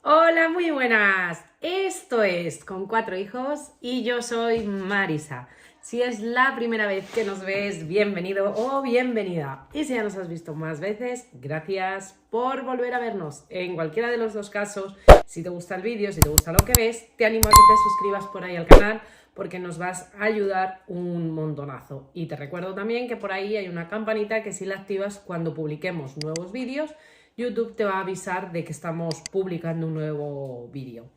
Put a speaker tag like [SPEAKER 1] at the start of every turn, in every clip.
[SPEAKER 1] Hola, muy buenas. Esto es Con Cuatro Hijos y yo soy Marisa. Si es la primera vez que nos ves, bienvenido o bienvenida. Y si ya nos has visto más veces, gracias por volver a vernos. En cualquiera de los dos casos, si te gusta el vídeo, si te gusta lo que ves, te animo a que te suscribas por ahí al canal porque nos vas a ayudar un montonazo. Y te recuerdo también que por ahí hay una campanita que si la activas cuando publiquemos nuevos vídeos, YouTube te va a avisar de que estamos publicando un nuevo vídeo.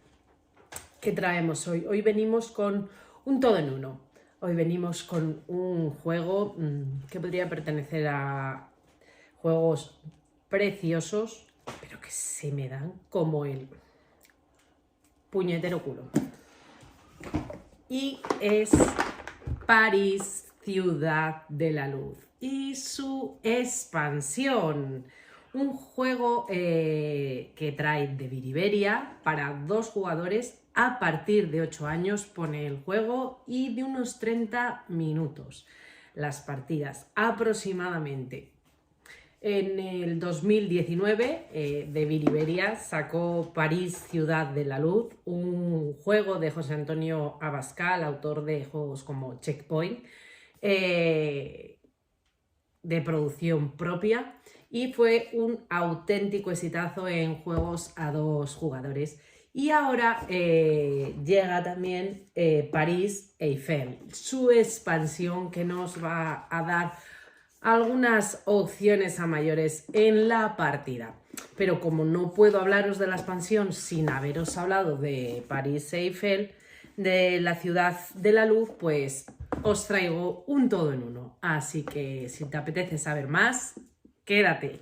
[SPEAKER 1] ¿Qué traemos hoy? Hoy venimos con un todo en uno. Hoy venimos con un juego que podría pertenecer a juegos preciosos, pero que se me dan como el puñetero culo. Y es París, Ciudad de la Luz y su expansión. Un juego que trae de Biriberia para 2 jugadores a partir de 8 años, pone el juego, y de unos 30 minutos. Las partidas aproximadamente. En el 2019 de Biriberia sacó París, Ciudad de la Luz, un juego de José Antonio Abascal, autor de juegos como Checkpoint, de producción propia, y fue un auténtico exitazo en juegos a 2 jugadores. Y ahora llega también París Eiffel, su expansión, que nos va a dar algunas opciones a mayores en la partida. Pero como no puedo hablaros de la expansión sin haberos hablado de París Eiffel, de la Ciudad de la Luz, pues os traigo un todo en uno. Así que si te apetece saber más, quédate.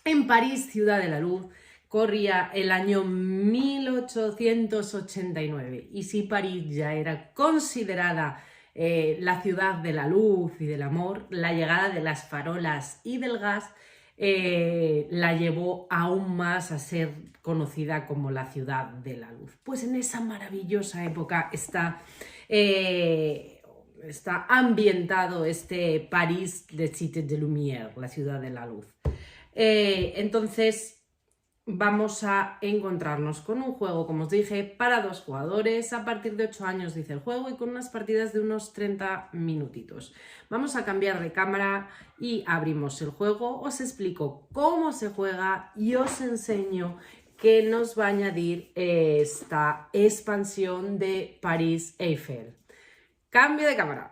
[SPEAKER 1] En París, Ciudad de la Luz, corría el año 1889, y si París ya era considerada la ciudad de la luz y del amor, la llegada de las farolas y del gas la llevó aún más a ser conocida como la ciudad de la luz. Pues en esa maravillosa época está ambientado este París de Cité de Lumière, la ciudad de la luz. Entonces vamos a encontrarnos con un juego, como os dije, para 2 jugadores a partir de 8 años, dice el juego, y con unas partidas de unos 30 minutitos. Vamos a cambiar de cámara y abrimos el juego, os explico cómo se juega y os enseño qué nos va a añadir esta expansión de París Eiffel. Cambio de cámara.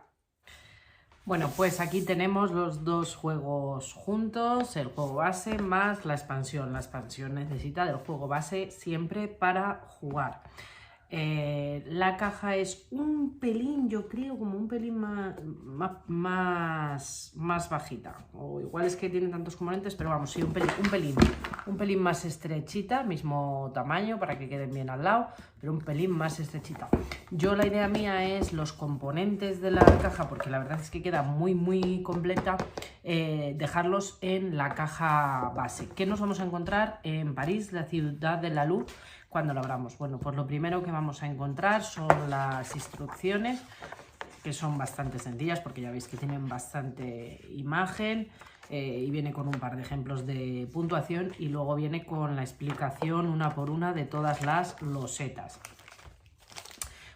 [SPEAKER 1] Bueno, pues aquí tenemos los 2 juegos juntos, el juego base más la expansión. La expansión necesita del juego base siempre para jugar. La caja es un pelín, yo creo, como un pelín más bajita. O igual es que tiene tantos componentes, pero vamos, sí, un pelín más estrechita, mismo tamaño para que queden bien al lado, pero un pelín más estrechita. Yo, la idea mía es los componentes de la caja, porque la verdad es que queda muy completa, dejarlos en la caja base. ¿Qué nos vamos a encontrar en París, la Ciudad de la Luz, cuando lo abramos? Bueno, pues lo primero que vamos a encontrar son las instrucciones, que son bastante sencillas porque ya veis que tienen bastante imagen, y viene con un par de ejemplos de puntuación, y luego viene con la explicación una por una de todas las losetas.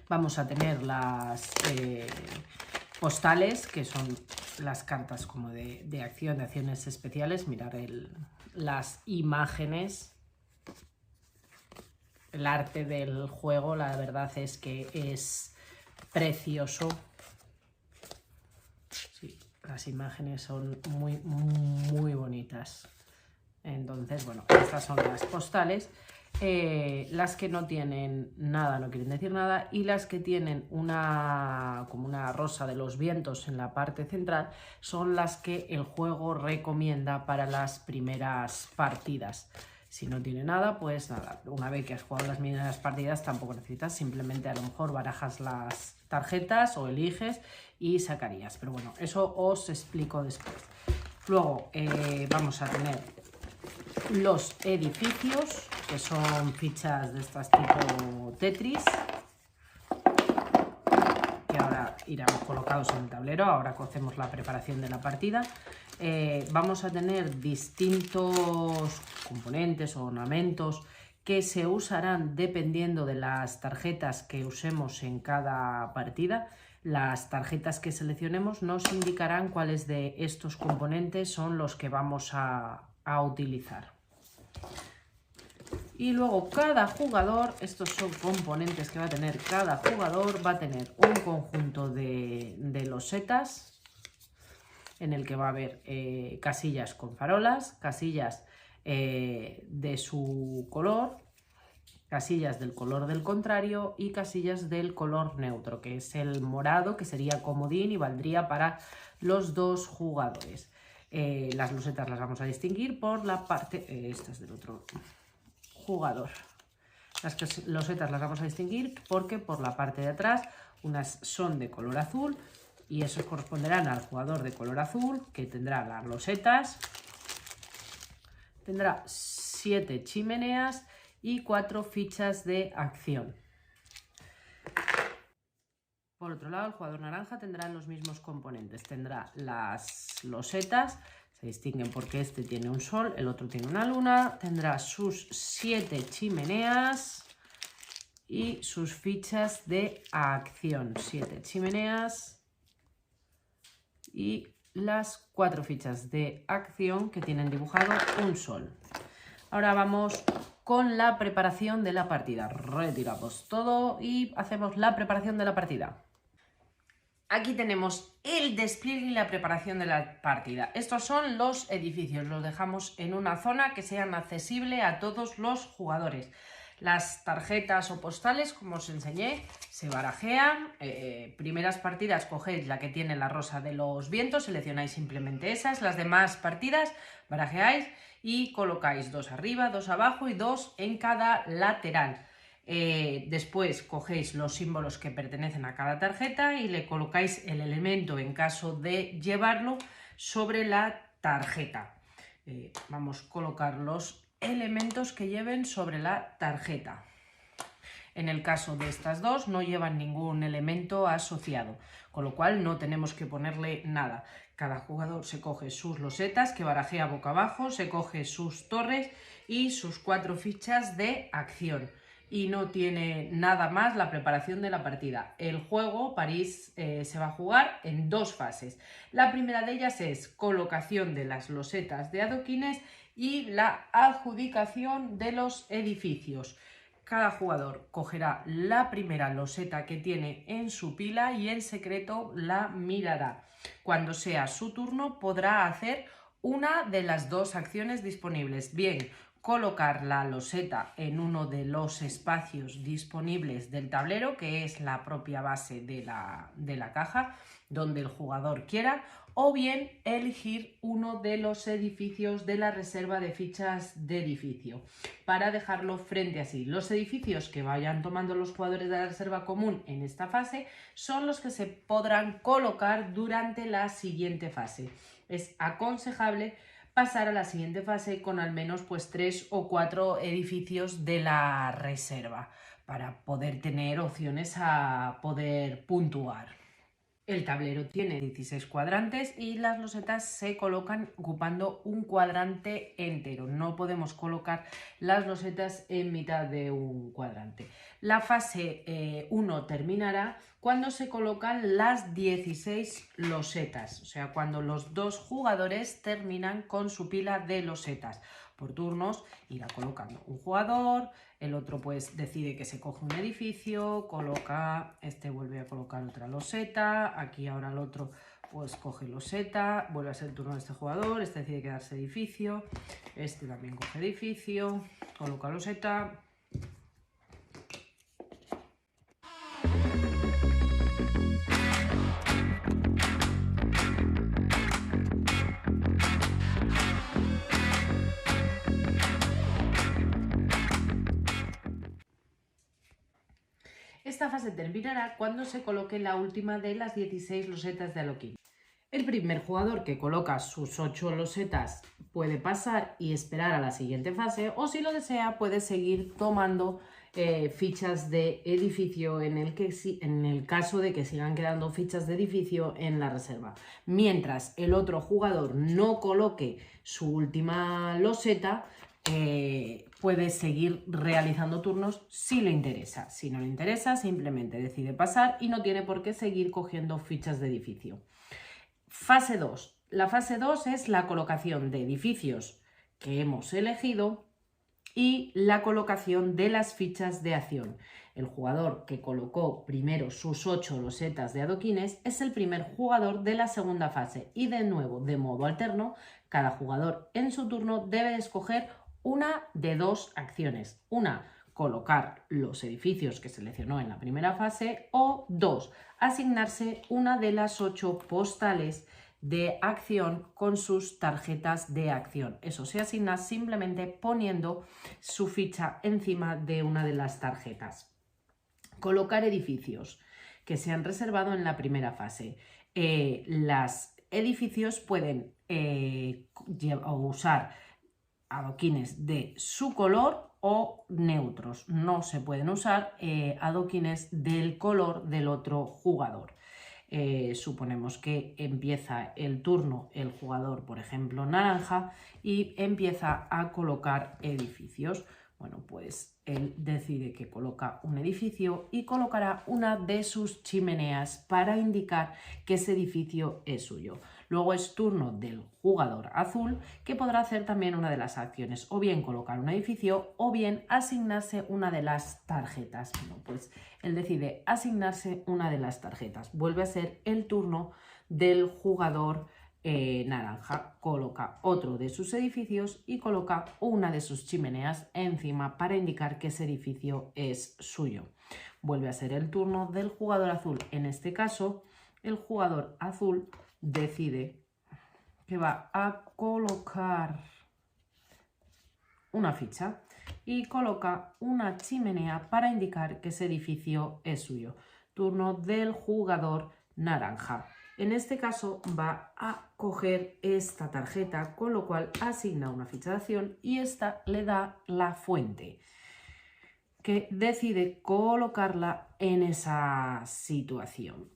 [SPEAKER 1] Vamos a tener las postales, que son las cartas como de acción, de acciones especiales. Mirar las imágenes. El arte del juego, la verdad es que es precioso. Sí, las imágenes son muy bonitas. Entonces, bueno, estas son las postales. Las que no tienen nada no quieren decir nada, y las que tienen como una rosa de los vientos en la parte central son las que el juego recomienda para las primeras partidas. Si no tiene nada, pues nada, una vez que has jugado las primeras partidas tampoco necesitas, simplemente a lo mejor barajas las tarjetas o eliges y sacarías, pero bueno, eso os explico después. Luego vamos a tener los edificios, que son fichas de estas tipo Tetris, que ahora irán colocados en el tablero. Ahora hacemos la preparación de la partida. Vamos a tener distintos componentes o ornamentos que se usarán dependiendo de las tarjetas que usemos en cada partida. Las tarjetas que seleccionemos nos indicarán cuáles de estos componentes son los que vamos a utilizar. Y luego cada jugador, estos son componentes que va a tener cada jugador, va a tener un conjunto de losetas en el que va a haber casillas con farolas, casillas de su color, casillas del color del contrario y casillas del color neutro, que es el morado, que sería comodín y valdría para los dos jugadores. Las losetas las vamos a distinguir por la parte, esta es del otro jugador. Las losetas las vamos a distinguir porque por la parte de atrás unas son de color azul y esos corresponderán al jugador de color azul, que tendrá las losetas, tendrá 7 chimeneas y 4 fichas de acción. Por otro lado, el jugador naranja tendrá los mismos componentes, tendrá las losetas, se distinguen porque este tiene un sol, el otro tiene una luna, tendrá sus 7 chimeneas y sus fichas de acción, 7 chimeneas y las 4 fichas de acción que tienen dibujado un sol. Ahora vamos con la preparación de la partida. Retiramos todo y hacemos la preparación de la partida. Aquí tenemos el despliegue y la preparación de la partida. Estos son los edificios, los dejamos en una zona que sean accesible a todos los jugadores. Las tarjetas o postales, como os enseñé, se barajean. Primeras partidas cogéis la que tiene la rosa de los vientos, seleccionáis simplemente esas. Las demás partidas barajeáis y colocáis 2 arriba, 2 abajo y 2 en cada lateral. Después cogéis los símbolos que pertenecen a cada tarjeta y le colocáis el elemento en caso de llevarlo sobre la tarjeta. Vamos a colocar los elementos que lleven sobre la tarjeta. En el caso de estas dos no llevan ningún elemento asociado, con lo cual no tenemos que ponerle nada. Cada jugador se coge sus losetas que barajea boca abajo, se coge sus torres y sus 4 fichas de acción. Y no tiene nada más la preparación de la partida. El juego París se va a jugar en 2 fases. La primera de ellas es colocación de las losetas de adoquines y la adjudicación de los edificios. Cada jugador cogerá la primera loseta que tiene en su pila y en secreto la mirará. Cuando sea su turno podrá hacer una de las 2 acciones disponibles, bien colocar la loseta en uno de los espacios disponibles del tablero, que es la propia base de la caja, donde el jugador quiera, o bien elegir uno de los edificios de la reserva de fichas de edificio para dejarlo frente a sí. Los edificios que vayan tomando los jugadores de la reserva común en esta fase son los que se podrán colocar durante la siguiente fase. Es aconsejable pasar a la siguiente fase con al menos 3 o 4 edificios de la reserva para poder tener opciones a poder puntuar. El tablero tiene 16 cuadrantes y las losetas se colocan ocupando un cuadrante entero. No podemos colocar las losetas en mitad de un cuadrante. La fase 1 terminará cuando se colocan las 16 losetas, o sea, cuando los 2 jugadores terminan con su pila de losetas. Por turnos irá colocando un jugador, el otro pues decide que se coge un edificio, coloca, este vuelve a colocar otra loseta, aquí ahora el otro pues coge loseta, vuelve a ser el turno de este jugador, este decide quedarse edificio, este también coge edificio, coloca loseta. Esta fase terminará cuando se coloque la última de las 16 losetas de adoquín. El primer jugador que coloca sus 8 losetas puede pasar y esperar a la siguiente fase, o si lo desea puede seguir tomando fichas de edificio en el caso de que sigan quedando fichas de edificio en la reserva. Mientras el otro jugador no coloque su última loseta, puede seguir realizando turnos si le interesa. Si no le interesa, simplemente decide pasar y no tiene por qué seguir cogiendo fichas de edificio. Fase 2. La fase 2 es la colocación de edificios que hemos elegido y la colocación de las fichas de acción. El jugador que colocó primero sus 8 losetas de adoquines es el primer jugador de la segunda fase y, de nuevo, de modo alterno, cada jugador en su turno debe escoger una de dos acciones. Una, colocar los edificios que seleccionó en la primera fase, o dos, asignarse una de las 8 postales de acción con sus tarjetas de acción. Eso se asigna simplemente poniendo su ficha encima de una de las tarjetas. Colocar edificios que se han reservado en la primera fase. Los edificios pueden usar adoquines de su color o neutros. No se pueden usar adoquines del color del otro jugador. Suponemos que empieza el turno el jugador, por ejemplo, naranja, y empieza a colocar edificios. Bueno, pues él decide que coloca un edificio y colocará una de sus chimeneas para indicar que ese edificio es suyo. Luego es turno del jugador azul, que podrá hacer también una de las acciones, o bien colocar un edificio o bien asignarse una de las tarjetas. Bueno, pues él decide asignarse una de las tarjetas. Vuelve a ser el turno del jugador naranja. Coloca otro de sus edificios y coloca una de sus chimeneas encima para indicar que ese edificio es suyo. Vuelve a ser el turno del jugador azul. En este caso, el jugador azul decide que va a colocar una ficha y coloca una chimenea para indicar que ese edificio es suyo. Turno del jugador naranja. En este caso va a coger esta tarjeta, con lo cual asigna una ficha de acción y esta le da la fuente, que decide colocarla en esa situación.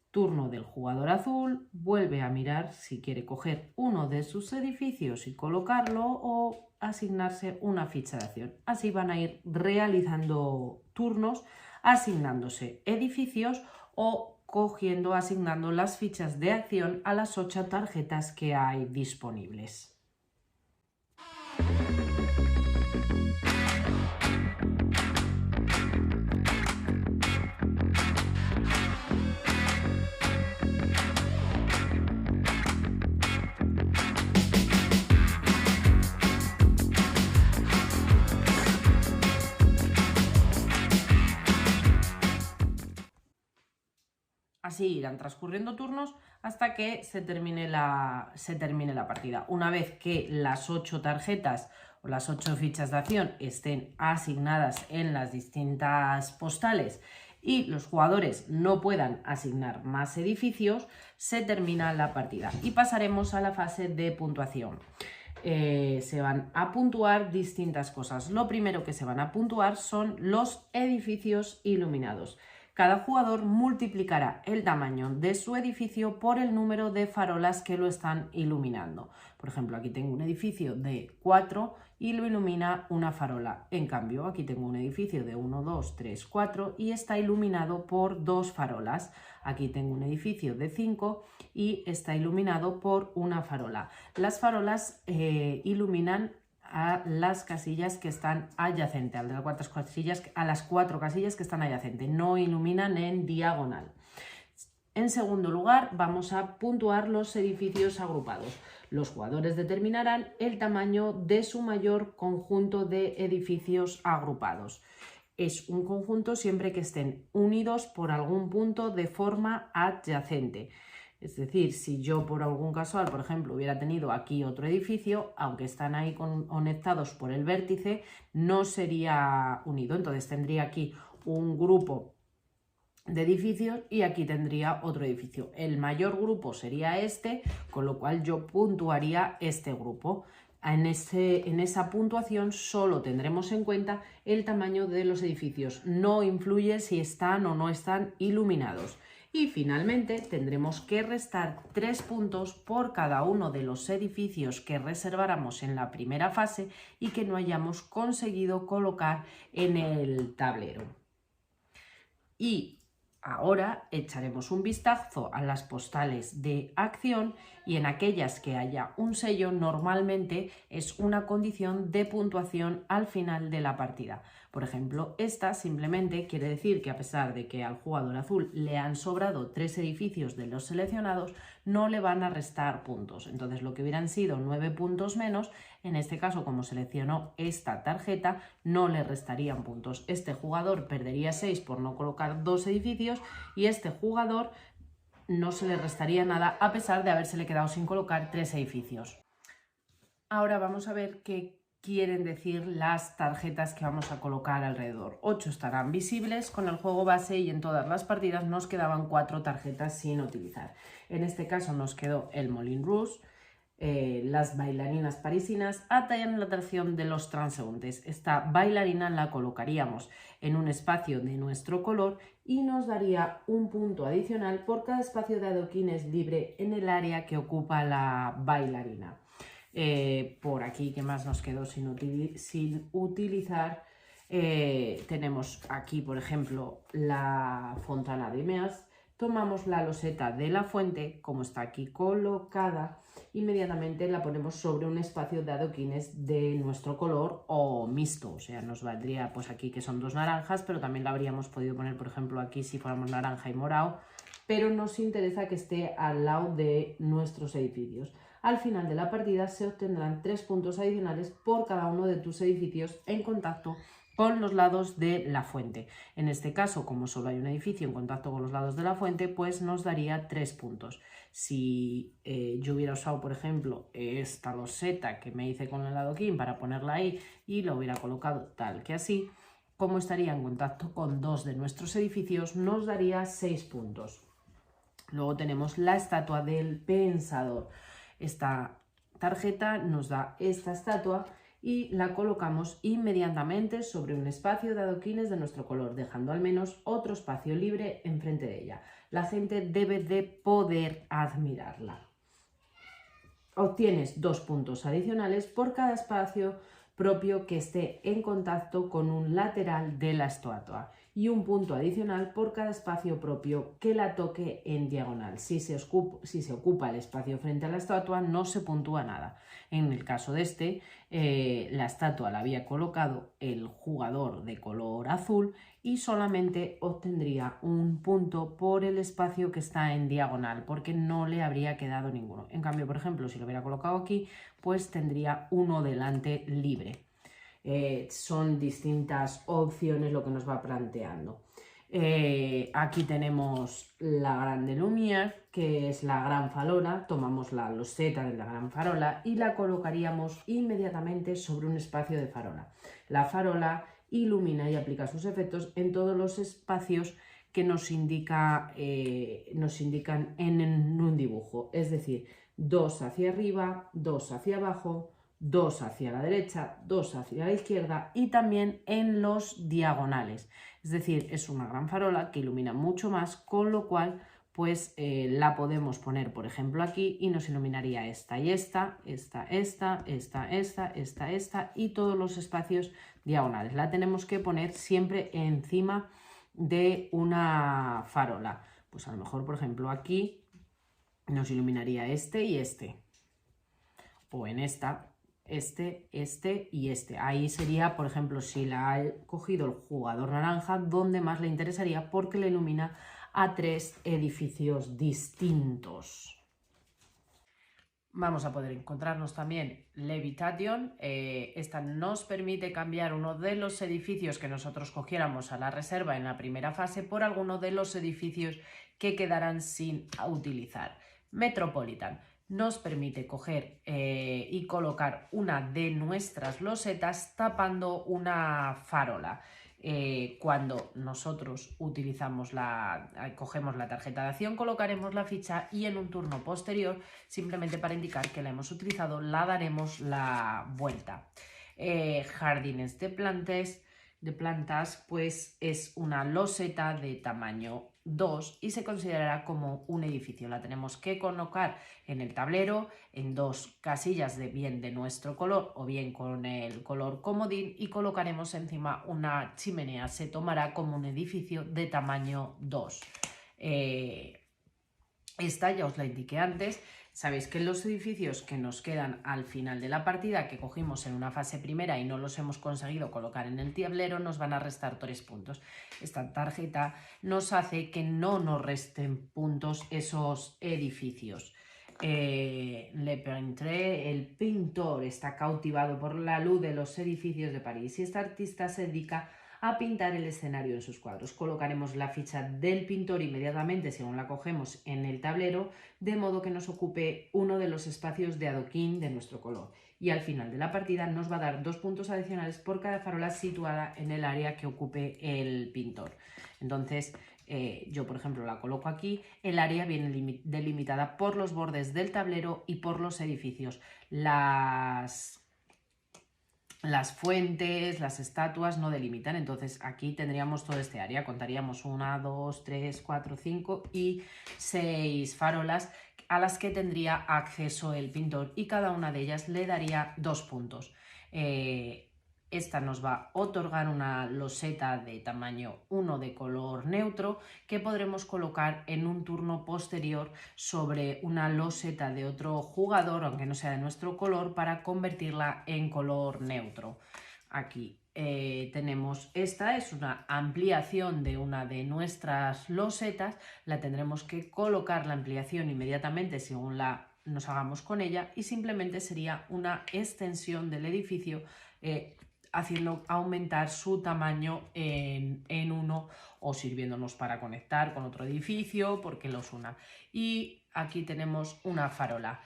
[SPEAKER 1] Turno del jugador azul, vuelve a mirar si quiere coger uno de sus edificios y colocarlo o asignarse una ficha de acción. Así van a ir realizando turnos, asignándose edificios o asignando las fichas de acción a las 8 tarjetas que hay disponibles. Así irán transcurriendo turnos hasta que se termine la partida. Una vez que las 8 tarjetas o las 8 fichas de acción estén asignadas en las distintas postales y los jugadores no puedan asignar más edificios, se termina la partida y pasaremos a la fase de puntuación. Se van a puntuar distintas cosas. Lo primero que se van a puntuar son los edificios iluminados. Cada jugador multiplicará el tamaño de su edificio por el número de farolas que lo están iluminando. Por ejemplo, aquí tengo un edificio de 4 y lo ilumina una farola. En cambio, aquí tengo un edificio de 1, 2, 3, 4 y está iluminado por 2 farolas. Aquí tengo un edificio de 5 y está iluminado por una farola. Las farolas iluminan a las casillas que están adyacentes, a las 4 casillas que están adyacentes, no iluminan en diagonal. En segundo lugar, vamos a puntuar los edificios agrupados. Los jugadores determinarán el tamaño de su mayor conjunto de edificios agrupados. Es un conjunto siempre que estén unidos por algún punto de forma adyacente. Es decir, si yo por algún casual, por ejemplo, hubiera tenido aquí otro edificio, aunque están ahí conectados por el vértice, no sería unido. Entonces tendría aquí un grupo de edificios y aquí tendría otro edificio. El mayor grupo sería este, con lo cual yo puntuaría este grupo. En esa puntuación solo tendremos en cuenta el tamaño de los edificios. No influye si están o no están iluminados. Y finalmente tendremos que restar 3 puntos por cada uno de los edificios que reserváramos en la primera fase y que no hayamos conseguido colocar en el tablero. Y ahora echaremos un vistazo a las postales de acción y en aquellas que haya un sello normalmente es una condición de puntuación al final de la partida. Por ejemplo, esta simplemente quiere decir que a pesar de que al jugador azul le han sobrado 3 edificios de los seleccionados, no le van a restar puntos. Entonces lo que hubieran sido 9 puntos menos, en este caso como seleccionó esta tarjeta, no le restarían puntos. Este jugador perdería 6 por no colocar 2 edificios y este jugador no se le restaría nada a pesar de habérsele quedado sin colocar 3 edificios. Ahora vamos a ver qué quieren decir las tarjetas que vamos a colocar alrededor. 8 estarán visibles con el juego base y en todas las partidas nos quedaban 4 tarjetas sin utilizar. En este caso nos quedó el Moulin Rouge, las bailarinas parisinas atraen la atracción de los transeúntes. Esta bailarina la colocaríamos en un espacio de nuestro color y nos daría un punto adicional por cada espacio de adoquines libre en el área que ocupa la bailarina. Por aquí, ¿qué más nos quedó sin utilizar? Tenemos aquí, por ejemplo, la fontana de Meas. Tomamos la loseta de la fuente, como está aquí colocada, inmediatamente la ponemos sobre un espacio de adoquines de nuestro color o mixto, o sea, nos valdría pues aquí que son 2 naranjas, pero también la habríamos podido poner, por ejemplo, aquí si fuéramos naranja y morado, pero nos interesa que esté al lado de nuestros edificios. Al final de la partida se obtendrán 3 puntos adicionales por cada uno de tus edificios en contacto con los lados de la fuente. En este caso, como solo hay un edificio en contacto con los lados de la fuente, pues nos daría 3 puntos. Si yo hubiera usado, por ejemplo, esta loseta que me hice con el adoquín para ponerla ahí y lo hubiera colocado tal que así, como estaría en contacto con 2 de nuestros edificios, nos daría 6 puntos. Luego tenemos la estatua del pensador. Esta tarjeta nos da esta estatua y la colocamos inmediatamente sobre un espacio de adoquines de nuestro color, dejando al menos otro espacio libre enfrente de ella. La gente debe de poder admirarla. Obtienes 2 puntos adicionales por cada espacio propio que esté en contacto con un lateral de la estatua y un punto adicional por cada espacio propio que la toque en diagonal. Si se ocupa el espacio frente a la estatua no se puntúa nada. En el caso de la estatua la había colocado el jugador de color azul y solamente obtendría un punto por el espacio que está en diagonal porque no le habría quedado ninguno. En cambio, por ejemplo, si lo hubiera colocado aquí, pues tendría uno delante libre. Son distintas opciones lo que nos va planteando. Aquí tenemos la Grande Lumière, que es la gran farola. Tomamos la loseta de la gran farola y la colocaríamos inmediatamente sobre un espacio de farola. La farola ilumina y aplica sus efectos en todos los espacios que nos indican en un dibujo, es decir, 2 hacia arriba, 2 hacia abajo, 2 hacia la derecha, 2 hacia la izquierda y también en los diagonales. Es decir, es una gran farola que ilumina mucho más, con lo cual pues la podemos poner, por ejemplo, aquí y nos iluminaría esta y esta y todos los espacios diagonales. La tenemos que poner siempre encima de una farola. Pues a lo mejor, por ejemplo, aquí nos iluminaría este y este. O en esta, este y este. Ahí sería, por ejemplo, si la ha cogido el jugador naranja, donde más le interesaría porque le ilumina a 3 edificios distintos. Vamos a poder encontrarnos también Levitation. Esta nos permite cambiar uno de los edificios que nosotros cogiéramos a la reserva en la primera fase por alguno de los edificios que quedarán sin utilizar. Metropolitan nos permite coger y colocar una de nuestras losetas tapando una farola. Cuando nosotros cogemos la tarjeta de acción, colocaremos la ficha y en un turno posterior, simplemente para indicar que la hemos utilizado, la daremos la vuelta. Jardines de plantas, pues es una loseta de tamaño 2 y se considerará como un edificio. La tenemos que colocar en el tablero en 2 casillas bien de nuestro color o bien con el color comodín y colocaremos encima una chimenea. Se tomará como un edificio de tamaño 2. Esta ya os la indiqué antes. Sabéis que los edificios que nos quedan al final de la partida, que cogimos en una fase primera y no los hemos conseguido colocar en el tablero, nos van a restar 3 puntos. Esta tarjeta nos hace que no nos resten puntos esos edificios. Le Peintre, el pintor, está cautivado por la luz de los edificios de París y este artista se dedica a pintar el escenario en sus cuadros. Colocaremos la ficha del pintor inmediatamente según la cogemos en el tablero, de modo que nos ocupe uno de los espacios de adoquín de nuestro color. Y al final de la partida nos va a dar 2 puntos adicionales por cada farola situada en el área que ocupe el pintor. Entonces, yo por ejemplo la coloco aquí. El área viene delimitada por los bordes del tablero y por los edificios. Las fuentes, las estatuas no delimitan, entonces aquí tendríamos todo este área, contaríamos 1, 2, 3, 4, 5 y 6 farolas a las que tendría acceso el pintor y cada una de ellas le daría 2 puntos. Esta nos va a otorgar una loseta de tamaño 1 de color neutro que podremos colocar en un turno posterior sobre una loseta de otro jugador, aunque no sea de nuestro color, para convertirla en color neutro. Aquí tenemos, esta es una ampliación de una de nuestras losetas, la tendremos que colocar la ampliación inmediatamente según nos hagamos con ella y simplemente sería una extensión del edificio haciendo aumentar su tamaño en 1 o sirviéndonos para conectar con otro edificio porque los una. Y aquí tenemos una farola.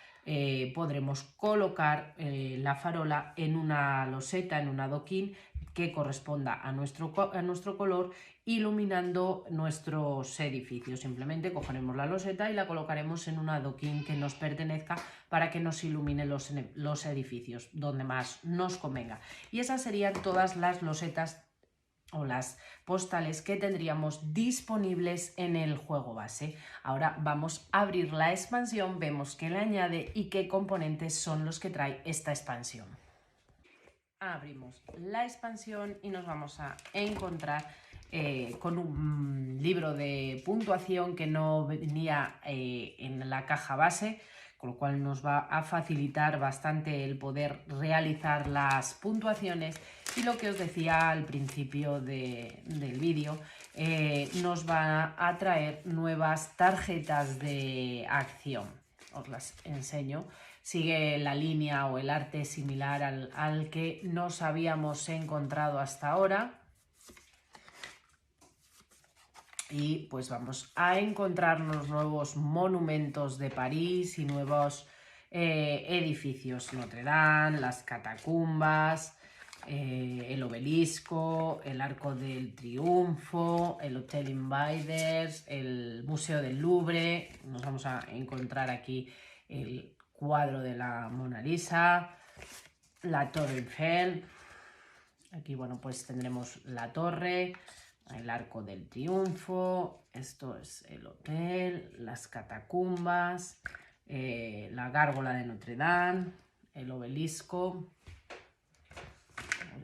[SPEAKER 1] Podremos colocar la farola en una loseta, en un adoquín que corresponda a nuestro color, iluminando nuestros edificios. Simplemente cogeremos la loseta y la colocaremos en un adoquín que nos pertenezca para que nos ilumine los edificios donde más nos convenga. Y esas serían todas las losetas o las postales que tendríamos disponibles en el juego base. Ahora vamos a abrir la expansión, vemos qué le añade y qué componentes son los que trae esta expansión. Abrimos la expansión y nos vamos a encontrar con un libro de puntuación que no venía en la caja base, con lo cual nos va a facilitar bastante el poder realizar las puntuaciones. Y lo que os decía al principio del vídeo, nos va a traer nuevas tarjetas de acción. Os las enseño. Sigue la línea o el arte similar al que nos habíamos encontrado hasta ahora. Y pues vamos a encontrarnos nuevos monumentos de París y nuevos edificios. Notre Dame, las catacumbas, el obelisco, el Arco del Triunfo, el Hotel Invaders, el Museo del Louvre. Nos vamos a encontrar aquí el cuadro de la Mona Lisa, la Torre Eiffel. Aquí, bueno, pues tendremos la torre, el Arco del Triunfo, esto es el hotel, las catacumbas, la gárgola de Notre Dame, el obelisco,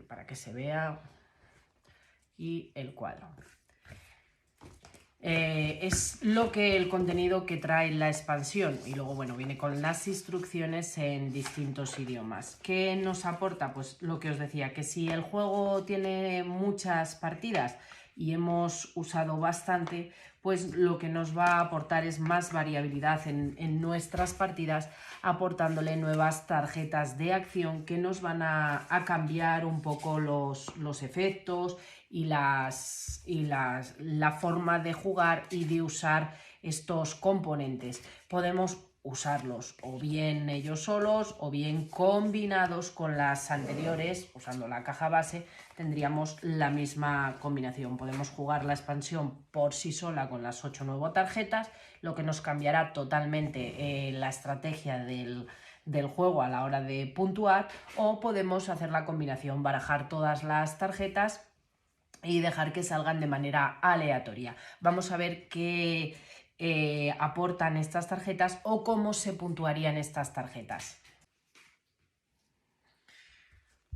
[SPEAKER 1] para que se vea, y el cuadro. Es el contenido que trae la expansión y luego bueno, viene con las instrucciones en distintos idiomas. ¿Qué nos aporta? Pues lo que os decía, que si el juego tiene muchas partidas y hemos usado bastante, pues lo que nos va a aportar es más variabilidad en nuestras partidas, aportándole nuevas tarjetas de acción que nos van a cambiar un poco los efectos y la forma de jugar y de usar estos componentes. Podemos usarlos o bien ellos solos o bien combinados con las anteriores. Usando la caja base tendríamos la misma combinación. Podemos jugar la expansión por sí sola con las 8 nuevas tarjetas, lo que nos cambiará totalmente la estrategia del juego a la hora de puntuar, o podemos hacer la combinación, barajar todas las tarjetas y dejar que salgan de manera aleatoria. Vamos a ver qué aportan estas tarjetas o cómo se puntuarían estas tarjetas.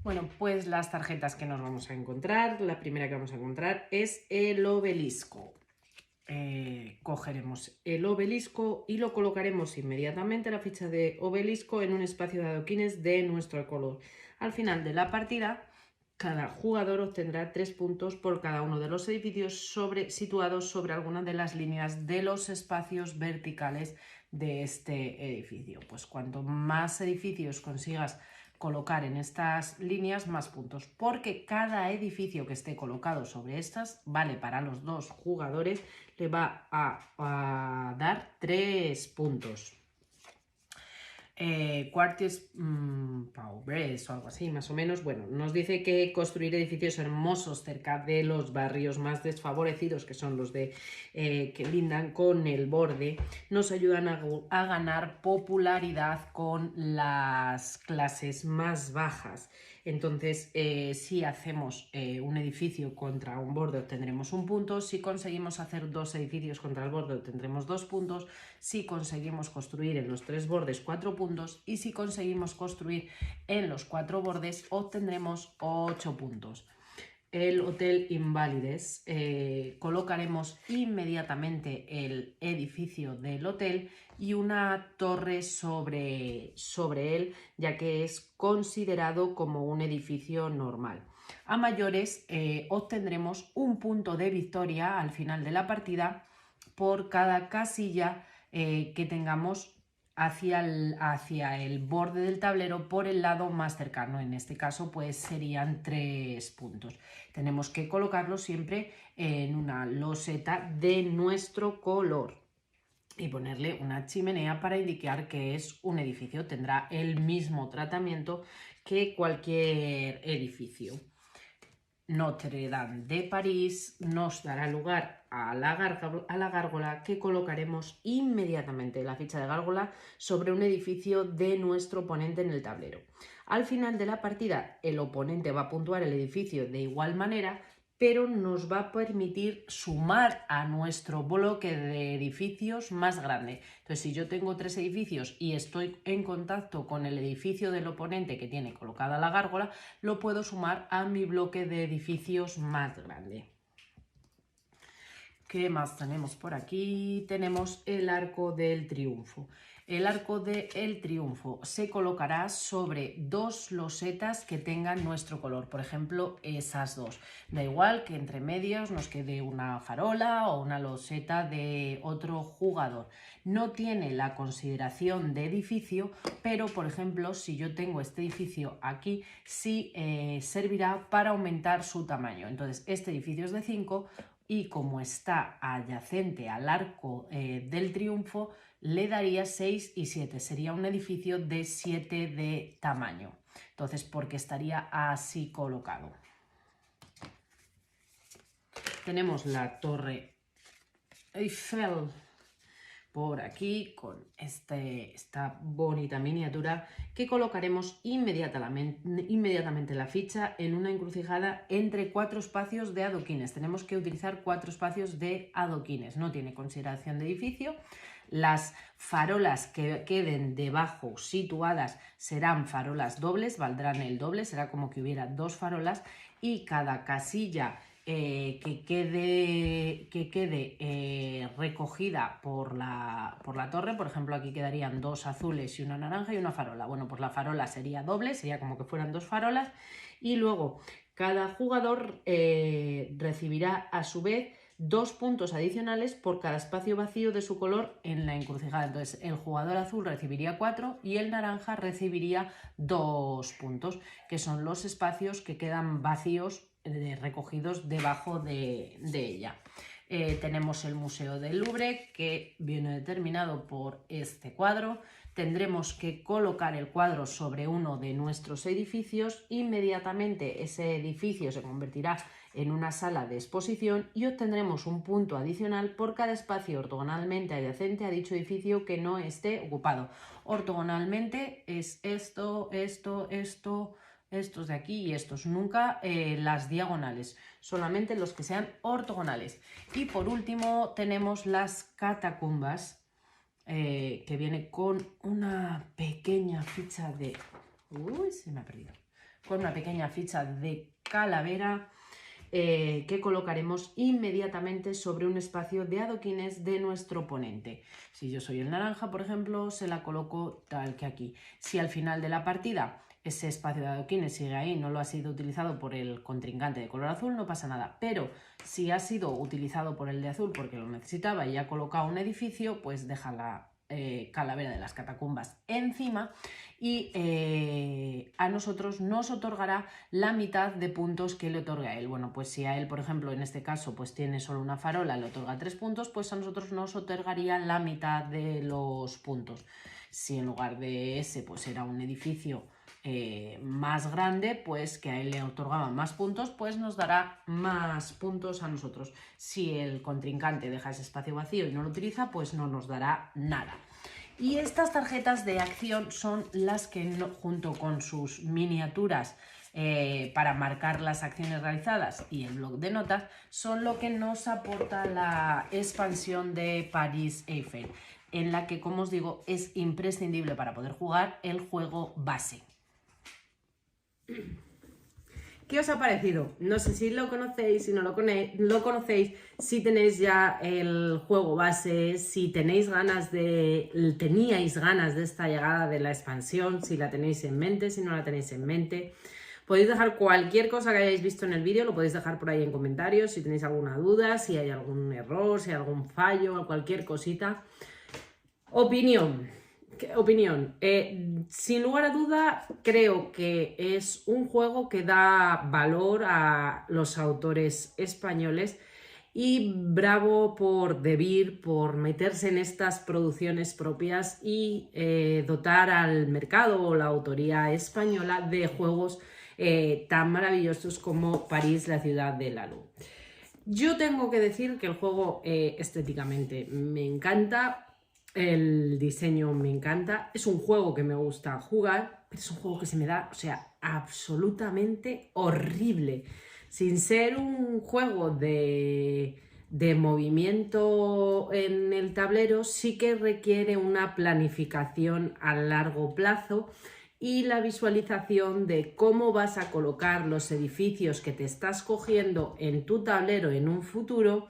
[SPEAKER 1] Bueno, pues las tarjetas que nos vamos a encontrar, la primera que vamos a encontrar es el obelisco. Cogeremos el obelisco y lo colocaremos inmediatamente, la ficha de obelisco, en un espacio de adoquines de nuestro color. Al final de la partida, cada jugador obtendrá 3 puntos por cada uno de los edificios situados sobre alguna de las líneas de los espacios verticales de este edificio. Pues cuanto más edificios consigas colocar en estas líneas, más puntos, porque cada edificio que esté colocado sobre estas vale para los 2 jugadores, le va a dar 3 puntos. Quartiers Pauvres o algo así, más o menos. Bueno, nos dice que construir edificios hermosos cerca de los barrios más desfavorecidos, que son los de que lindan con el borde, nos ayudan a ganar popularidad con las clases más bajas. Entonces, si hacemos un edificio contra un borde obtendremos 1 punto, si conseguimos hacer 2 edificios contra el borde obtendremos 2 puntos, si conseguimos construir en los 3 bordes 4 puntos y si conseguimos construir en los 4 bordes obtendremos 8 puntos. El Hotel Invalides, colocaremos inmediatamente el edificio del hotel y una torre sobre él, ya que es considerado como un edificio normal. A mayores, obtendremos 1 punto de victoria al final de la partida por cada casilla que tengamos hacia el borde del tablero por el lado más cercano. En este caso pues serían 3 puntos. Tenemos que colocarlo siempre en una loseta de nuestro color y ponerle una chimenea para indicar que es un edificio. Tendrá el mismo tratamiento que cualquier edificio. Notre Dame de París nos dará lugar a la gárgola, que colocaremos inmediatamente la ficha de gárgola sobre un edificio de nuestro oponente en el tablero. Al final de la partida, el oponente va a puntuar el edificio de igual manera, pero nos va a permitir sumar a nuestro bloque de edificios más grande. Entonces, si yo tengo 3 edificios y estoy en contacto con el edificio del oponente que tiene colocada la gárgola, lo puedo sumar a mi bloque de edificios más grande. ¿Qué más tenemos por aquí? Tenemos el Arco del Triunfo. El Arco del Triunfo se colocará sobre 2 losetas que tengan nuestro color, por ejemplo, esas 2. Da igual que entre medios nos quede una farola o una loseta de otro jugador. No tiene la consideración de edificio, pero, por ejemplo, si yo tengo este edificio aquí, sí servirá para aumentar su tamaño. Entonces, este edificio es de 5, y como está adyacente al Arco del Triunfo, le daría 6 y 7. Sería un edificio de 7 de tamaño. Entonces, porque estaría así colocado. Tenemos la Torre Eiffel por aquí con esta bonita miniatura que colocaremos inmediatamente la ficha en una encrucijada entre 4 espacios de adoquines. Tenemos que utilizar 4 espacios de adoquines, no tiene consideración de edificio. Las farolas que queden debajo situadas serán farolas dobles, valdrán el doble, será como que hubiera 2 farolas, y cada casilla que quede recogida por la torre, por ejemplo aquí quedarían 2 azules y una naranja y una farola. Bueno, pues la farola sería doble, sería como que fueran 2 farolas, y luego cada jugador recibirá a su vez 2 puntos adicionales por cada espacio vacío de su color en la encrucijada. Entonces el jugador azul recibiría 4 y el naranja recibiría 2 puntos, que son los espacios que quedan vacíos recogidos debajo de ella. Tenemos el Museo del Louvre, que viene determinado por este cuadro. Tendremos que colocar el cuadro sobre uno de nuestros edificios. Inmediatamente ese edificio se convertirá en una sala de exposición y obtendremos un punto adicional por cada espacio ortogonalmente adyacente a dicho edificio que no esté ocupado. Ortogonalmente es esto, estos de aquí y estos, nunca las diagonales, solamente los que sean ortogonales. Y por último tenemos las catacumbas, que viene con una pequeña ficha de... Uy, se me ha perdido. Con una pequeña ficha de calavera que colocaremos inmediatamente sobre un espacio de adoquines de nuestro oponente. Si yo soy el naranja, por ejemplo, se la coloco tal que aquí. Si al final de la partida ese espacio de adoquines sigue ahí, no lo ha sido utilizado por el contrincante de color azul, no pasa nada. Pero si ha sido utilizado por el de azul porque lo necesitaba y ha colocado un edificio, pues deja la calavera de las catacumbas encima y a nosotros nos otorgará la mitad de puntos que le otorga a él. Bueno, pues si a él, por ejemplo, en este caso, pues tiene solo una farola, le otorga 3 puntos, pues a nosotros nos otorgaría la mitad de los puntos. Si en lugar de ese, pues era un edificio más grande, pues que a él le otorgaban más puntos, pues nos dará más puntos a nosotros. Si el contrincante deja ese espacio vacío y no lo utiliza, pues no nos dará nada. Y estas tarjetas de acción son las que, junto con sus miniaturas para marcar las acciones realizadas y el bloc de notas, son lo que nos aporta la expansión de Paris Eiffel, en la que, como os digo, es imprescindible para poder jugar el juego base. ¿Qué os ha parecido? No sé si lo conocéis, si no lo conocéis, si tenéis ya el juego base, si teníais ganas de esta llegada de la expansión, si la tenéis en mente, si no la tenéis en mente. Podéis dejar cualquier cosa que hayáis visto en el vídeo, lo podéis dejar por ahí en comentarios, si tenéis alguna duda, si hay algún error, si hay algún fallo, cualquier cosita. Opinión. Sin lugar a duda, creo que es un juego que da valor a los autores españoles y bravo por Devir, por meterse en estas producciones propias y dotar al mercado o la autoría española de juegos tan maravillosos como París, la ciudad de la luz. Yo tengo que decir que el juego estéticamente me encanta. El diseño me encanta, es un juego que me gusta jugar, pero es un juego que se me da, o sea, absolutamente horrible. Sin ser un juego de movimiento en el tablero, sí que requiere una planificación a largo plazo y la visualización de cómo vas a colocar los edificios que te estás cogiendo en tu tablero en un futuro,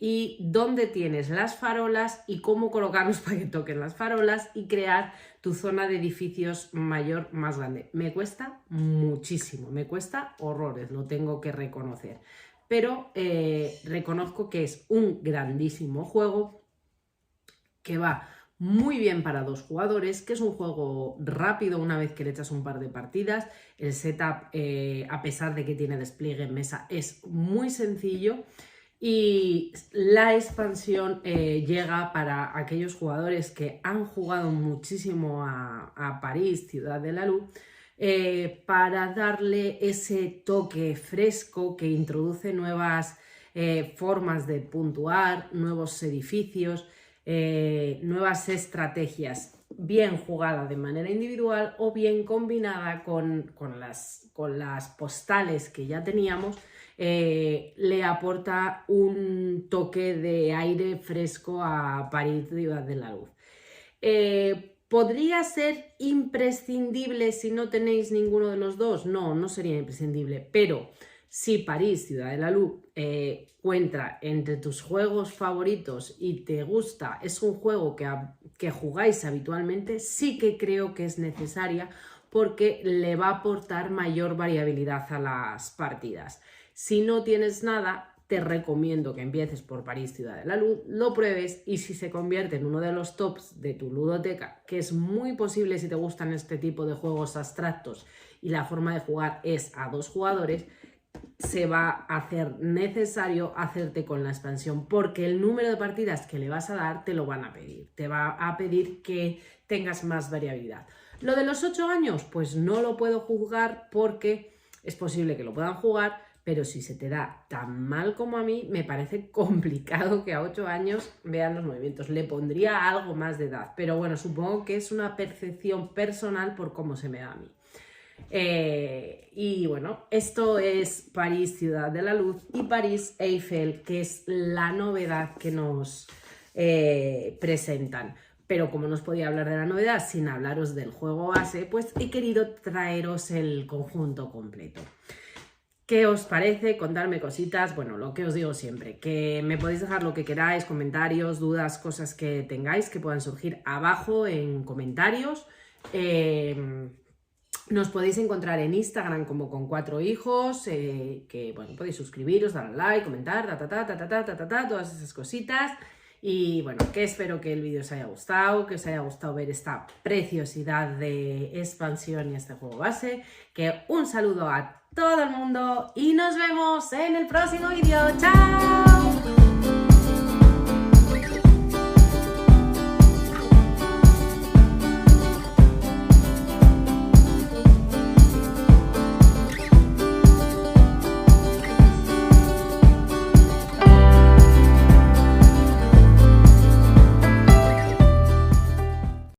[SPEAKER 1] y dónde tienes las farolas y cómo colocarlos para que toquen las farolas y crear tu zona de edificios mayor, más grande. Me cuesta muchísimo, me cuesta horrores, lo tengo que reconocer. Pero reconozco que es un grandísimo juego que va muy bien para 2 jugadores, que es un juego rápido una vez que le echas un par de partidas. El setup, a pesar de que tiene despliegue en mesa, es muy sencillo. Y la expansión llega para aquellos jugadores que han jugado muchísimo a París, Ciudad de la Luz, para darle ese toque fresco que introduce nuevas formas de puntuar, nuevos edificios, nuevas estrategias, bien jugada de manera individual o bien combinada con las postales que ya teníamos. Le aporta un toque de aire fresco a París, Ciudad de la Luz. ¿Podría ser imprescindible si no tenéis ninguno de los dos? No, no sería imprescindible, pero si París, Ciudad de la Luz cuenta entre tus juegos favoritos y te gusta, es un juego que jugáis habitualmente, sí que creo que es necesaria porque le va a aportar mayor variabilidad a las partidas. Si no tienes nada, te recomiendo que empieces por París, Ciudad de la Luz, lo pruebes y si se convierte en uno de los tops de tu ludoteca, que es muy posible si te gustan este tipo de juegos abstractos y la forma de jugar es a 2 jugadores, se va a hacer necesario hacerte con la expansión, porque el número de partidas que le vas a dar te lo van a pedir, te va a pedir que tengas más variabilidad. Lo de los 8 años, pues no lo puedo juzgar porque es posible que lo puedan jugar, pero si se te da tan mal como a mí, me parece complicado que a 8 años vean los movimientos. Le pondría algo más de edad, pero bueno, supongo que es una percepción personal por cómo se me da a mí. Y bueno, esto es París, Ciudad de la Luz, y París Eiffel, que es la novedad que nos presentan. Pero como no os podía hablar de la novedad sin hablaros del juego base, pues he querido traeros el conjunto completo. ¿Qué os parece? Contadme cositas. Bueno, lo que os digo siempre, que me podéis dejar lo que queráis, comentarios, dudas, cosas que tengáis que puedan surgir abajo en comentarios. Nos podéis encontrar en Instagram como Con 4 Hijos, que bueno, podéis suscribiros, darle like, comentar, todas esas cositas. Y bueno, que espero que el vídeo os haya gustado, que os haya gustado ver esta preciosidad de expansión y este juego base. Que un saludo a todo el mundo y nos vemos en el próximo vídeo. ¡Chao!